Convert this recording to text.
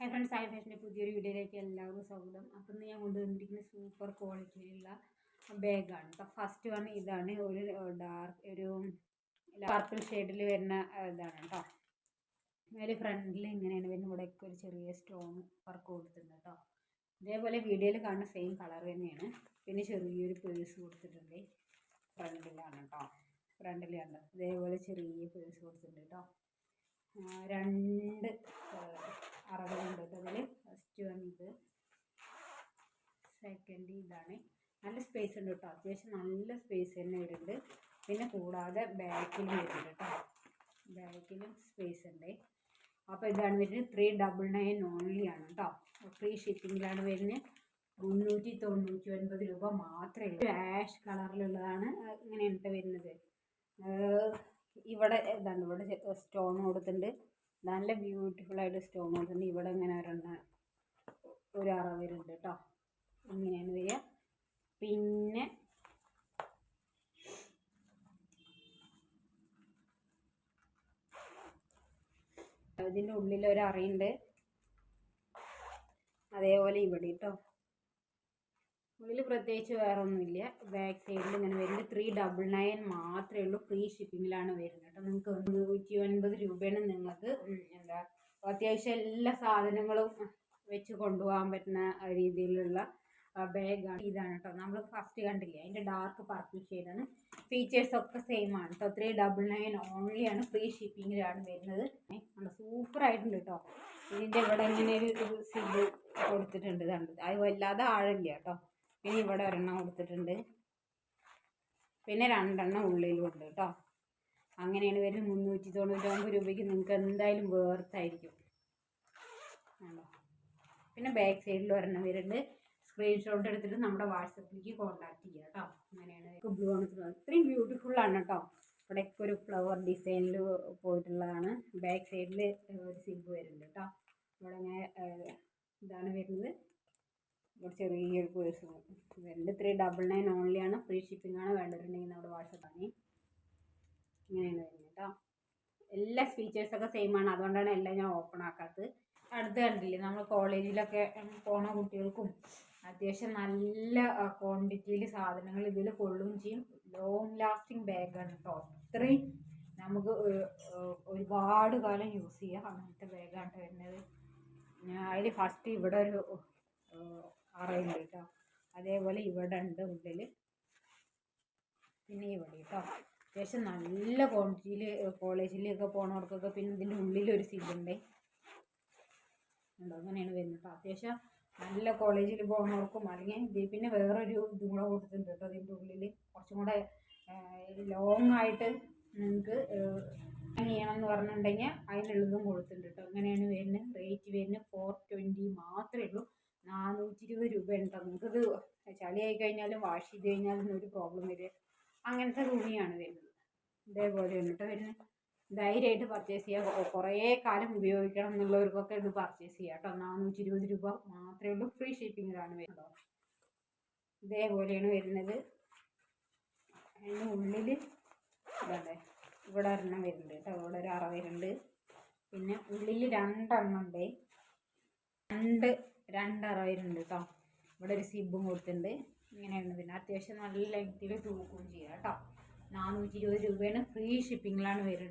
Hi friends, hi ഫാഷൻ്റെ പുതിയൊരു വീഡിയോയിലേക്ക് എല്ലാവർക്കും സ്വാഗതം. അപ്പം ഞാൻ കൊണ്ടുവന്നിരിക്കുന്ന സൂപ്പർ ക്വാളിറ്റിയിലുള്ള ബാഗാണ് കേട്ടോ. ഫസ്റ്റ് വൺ ഇതാണ്, ഒരു ഒരു പർപ്പിൾ ഷെയ്ഡിൽ വരുന്ന ഇതാണ് കേട്ടോ. അതിൽ ഫ്രണ്ടിൽ ഇങ്ങനെയാണ് വരുന്നത്. ഇവിടെയൊക്കെ ഒരു ചെറിയ സ്റ്റോൺ വർക്ക് കൊടുത്തിട്ടുണ്ട് കേട്ടോ. ഇതേപോലെ വീഡിയോയിൽ കാണുന്ന സെയിം കളർ തന്നെയാണ്. പിന്നെ ചെറിയൊരു പേഴ്സ് കൊടുത്തിട്ടുണ്ട് ഫ്രണ്ടിലാണ് കേട്ടോ. ഫ്രണ്ടിൽ കണ്ടോ, ഇതേപോലെ ചെറിയ പേഴ്സ് കൊടുത്തിട്ടുണ്ട് കേട്ടോ. രണ്ട് അറകളുണ്ട് കേട്ടോ. അതിൽ ഫസ്റ്റ് വൺ ഇത്, സെക്കൻഡ് ഇതാണ്. നല്ല സ്പേസ് ഉണ്ട് കേട്ടോ, അത്യാവശ്യം നല്ല സ്പേസ് തന്നെ വരുന്നുണ്ട്. പിന്നെ കൂടാതെ ബാക്കിലും വരുന്നുണ്ട് കേട്ടോ, ബാക്കിലും സ്പേസ് ഉണ്ട്. അപ്പോൾ ഇതാണ് വരുന്നത് 399 ഓൺലി ആണ് കേട്ടോ. ഫ്രീ ഷിപ്പിങ്ങിലാണ് വരുന്നത്. 399 രൂപ മാത്രമേ ഉള്ളൂ. ആഷ് കളറിലുള്ളതാണ്. ഇങ്ങനെയാണ് വരുന്നത്. ഇവിടെ ഇതാണ്, ഇവിടെ സ്റ്റോൺ കൊടുത്തിട്ടുണ്ട്. നല്ല ബ്യൂട്ടിഫുൾ ആയിട്ട് സ്റ്റോൺ കൊടുത്തിട്ടുണ്ട്. ഇവിടെ ഇങ്ങനെ ഒരു അറ വരുന്നുണ്ട് കേട്ടോ. ഇങ്ങനെയാണ് വരിക. പിന്നെ ഇതിൻ്റെ ഉള്ളിൽ ഒരു അറയുണ്ട്. അതേപോലെ ഇവിടെ കേട്ടോ, ഉള്ളിൽ പ്രത്യേകിച്ച് വേറെ ഒന്നുമില്ല. ബാക്ക് സൈഡിൽ ഇങ്ങനെ വരുന്നത് 399 മാത്രമേ ഉള്ളൂ. ഫ്രീ ഷിപ്പിങ്ങിലാണ് വരുന്നത് കേട്ടോ. നിങ്ങൾക്ക് 190 രൂപയാണ് നിങ്ങൾക്ക് അത്യാവശ്യം എല്ലാ സാധനങ്ങളും വെച്ച് കൊണ്ടുപോകാൻ പറ്റുന്ന രീതിയിലുള്ള ബാഗാണ്. ഇതാണ് കേട്ടോ, നമ്മൾ ഫസ്റ്റ് കണ്ടില്ലേ, അതിൻ്റെ ഡാർക്ക് പർപ്പിൾ ഷെയ്ഡാണ്. ഫീച്ചേഴ്സ് ഒക്കെ സെയിം ആണ് കേട്ടോ. 399 ഓൺലി ആണ്. ഫ്രീ ഷിപ്പിങ്ങിലാണ് വരുന്നത്. സൂപ്പർ ആയിട്ടുണ്ട് കേട്ടോ. ഇതിൻ്റെ ഇവിടെ ഇങ്ങനെ ഒരു സിബ് കൊടുത്തിട്ടുണ്ട്, കണ്ടത്. അത് വല്ലാതെ ആഴമില്ല കേട്ടോ. പിന്നെ ഇവിടെ ഒരെണ്ണം കൊടുത്തിട്ടുണ്ട്. പിന്നെ രണ്ടെണ്ണം ഉള്ളിലും ഉണ്ട് കേട്ടോ. അങ്ങനെയാണ് വരുന്നത്. 399 രൂപയ്ക്ക് നിങ്ങൾക്ക് എന്തായാലും വേർത്തായിരിക്കും. ആണോ. പിന്നെ ബാക്ക് സൈഡിൽ ഒരെണ്ണം വരുന്നുണ്ട്. സ്ക്രീൻഷോട്ട് എടുത്തിട്ട് നമ്മുടെ വാട്സപ്പിലേക്ക് കോൺടാക്ട് ചെയ്യുക കേട്ടോ. അങ്ങനെയാണ് ബ്ലൂ ആണ്. ഇത്രയും ബ്യൂട്ടിഫുള്ളാണ് കേട്ടോ. ഇവിടെയൊക്കെ ഒരു ഫ്ലവർ ഡിസൈനിൽ പോയിട്ടുള്ളതാണ്. ബാക്ക് സൈഡിൽ ഒരു സിബ് വരുന്നുണ്ട് കേട്ടോ. ഇവിടെ ഇങ്ങനെ ഇതാണ് വരുന്നത്. ഇവിടെ ചെറിയൊരു പേഴ്സ് വരുന്നുണ്ട്. 399 ഓൺലിയാണ്. ഫ്രീ ഷിപ്പിംഗ് ആണ്. വേണ്ടവരുണ്ടെങ്കിൽ നമ്മുടെ വാട്സപ്പാണ്. ഇങ്ങനെയാണ് വരുന്നത് കേട്ടോ. എല്ലാ ഫീച്ചേഴ്സൊക്കെ സെയിം ആണ്. അതുകൊണ്ടാണ് എല്ലാം ഞാൻ ഓപ്പൺ ആക്കാത്തത്. അടുത്ത് കണ്ടില്ലേ, നമ്മൾ കോളേജിലൊക്കെ പോണ കുട്ടികൾക്കും അത്യാവശ്യം നല്ല ക്വാണ്ടിറ്റിയിൽ സാധനങ്ങൾ ഇതിൽ കൊള്ളുകയും ചെയ്യും. ലോങ് ലാസ്റ്റിംഗ് ബാഗാണ് കേട്ടോ. അത്രയും നമുക്ക് ഒരുപാട് കാലം യൂസ് ചെയ്യാം. അങ്ങനത്തെ ബാഗാണ് വരുന്നത്. അതിൽ ഫസ്റ്റ് ഇവിടെ ഒരു അറയുണ്ട് കേട്ടോ. അതേപോലെ ഇവിടെ ഉണ്ട് ഉള്ളിൽ. പിന്നെ ഇവിടെ കേട്ടോ അത്യാവശ്യം നല്ല ക്വാണ്ടിറ്റിയിൽ കോളേജിലൊക്കെ പോണവർക്കൊക്കെ. പിന്നെ ഇതിൻ്റെ ഉള്ളിലൊരു സിബുണ്ട് ഉണ്ടോ. അങ്ങനെയാണ് വരുന്നത് കേട്ടോ. അത്യാവശ്യം നല്ല കോളേജിൽ പോകുന്നവർക്കും അല്ലെങ്കിൽ പിന്നെ വേറൊരു ഇതും കൂടെ കൊടുത്തിട്ടുണ്ട് കേട്ടോ. അതിൻ്റെ ഉള്ളിൽ കുറച്ചും കൂടെ ലോങ് ആയിട്ട് നിങ്ങൾക്ക് ചെയ്യണം എന്ന് പറഞ്ഞിട്ടുണ്ടെങ്കിൽ അതിനുള്ളതും കൊടുത്തിട്ടുണ്ട് കേട്ടോ. അങ്ങനെയാണ് വരുന്നത്. റേറ്റ് വരുന്നത് 420 മാത്രമേ ഉള്ളൂ. 420 രൂപ ഉണ്ടോ. നിങ്ങൾക്കിത് ചളിയായി കഴിഞ്ഞാലും വാഷ് ചെയ്ത് കഴിഞ്ഞാലും ഒരു പ്രോബ്ലം വരിക അങ്ങനത്തെ തുണിയാണ് വരുന്നത്. ഇതേപോലെയാണ് കേട്ടോ വരുന്നത്. ധൈര്യമായിട്ട് പർച്ചേസ് ചെയ്യുക. കുറേ കാലം ഉപയോഗിക്കണം എന്നുള്ളവർക്കൊക്കെ ഇത് പർച്ചേസ് ചെയ്യാം കേട്ടോ. 420 രൂപ മാത്രമേ ഉള്ളൂ. ഫ്രീ ഷിപ്പിങ്ങിലാണ് വരുന്നത്. ഇതേപോലെയാണ് വരുന്നത്. അതിന് ഉള്ളിൽ ഇതേ ഇവിടെ ഒരെണ്ണം വരുന്നുണ്ട് കേട്ടോ. ഇവിടെ ഒരു അറ വരുന്നുണ്ട്. പിന്നെ ഉള്ളിൽ രണ്ടെണ്ണം ഉണ്ട്. രണ്ടറ വരുന്നുണ്ട് കേട്ടോ. ഇവിടെ ഒരു സിബും കൊടുത്തിട്ടുണ്ട്. ഇങ്ങനെയാണ്. പിന്നെ അത്യാവശ്യം നല്ല ലെങ്ത്തിൽ തൂക്കുകയും ചെയ്യാം കേട്ടോ. 420 രൂപയാണ്. ഫ്രീ ഷിപ്പിങ്ങിലാണ് വരുന്നത്.